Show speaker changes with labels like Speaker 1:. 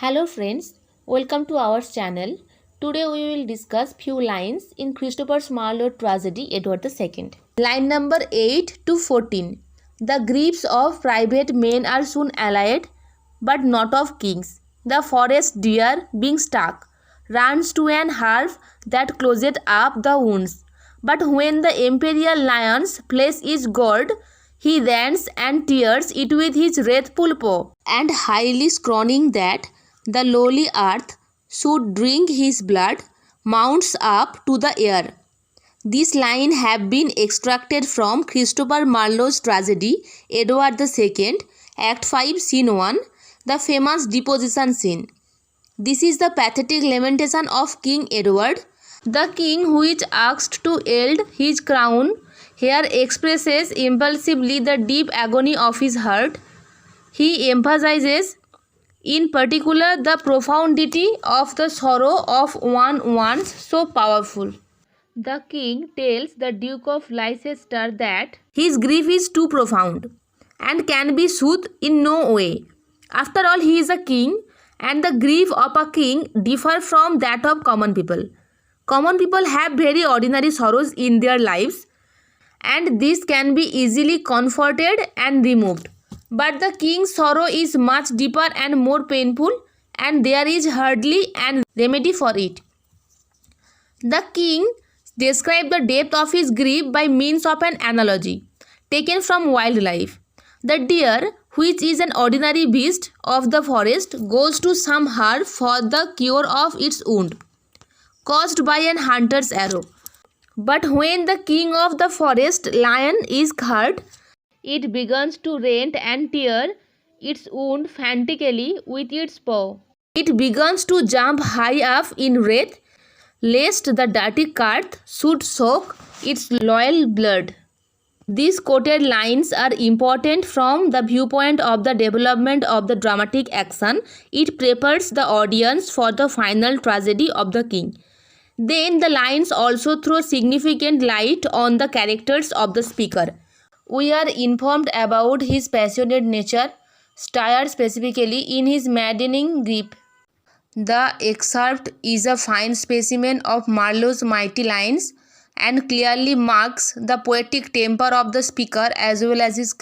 Speaker 1: Hello friends, welcome to our channel. Today we will discuss few lines in Christopher Marlowe tragedy Edward II. Line number 8 to 14. The griefs of private men are soon allayed, but not of kings. The forest deer, being stuck, runs to an half that closeth up the wounds. But when the imperial lion's flesh is gored, he rends and tears it with his wrathful paw, and highly scorning that the lowly earth should drink his blood, mounts up to the air. This line have been extracted from Christopher Marlowe's tragedy Edward II, Act 5, Scene 1, the famous deposition scene. This is the pathetic lamentation of King Edward. The king, which asked to yield his crown, here expresses impulsively the deep agony of his heart. He emphasizes in particular the profundity of the sorrow of one once so powerful. The king tells the Duke of Leicester that his grief is too profound and can be soothed in no way. After all, he is a king, and the grief of a king differs from that of common people. Common people have very ordinary sorrows in their lives, and this can be easily comforted and removed. But the king's sorrow is much deeper and more painful, and there is hardly an remedy for it. The king described the depth of his grief by means of an analogy taken from wildlife. The deer, which is an ordinary beast of the forest, goes to some herb for the cure of its wound caused by an hunter's arrow. But when the king of the forest, lion, is hurt, it begins to rend and tear its wound frantically with its paw. It begins to jump high up in wrath, lest the dirty earth should soak its loyal blood. These quoted lines are important from the viewpoint of the development of the dramatic action. It prepares the audience for the final tragedy of the king. Then the lines also throw significant light on the characters of the speaker. We are informed about his passionate nature, stirred specifically in his maddening grief. The excerpt is a fine specimen of Marlowe's mighty lines and clearly marks the poetic temper of the speaker as well as his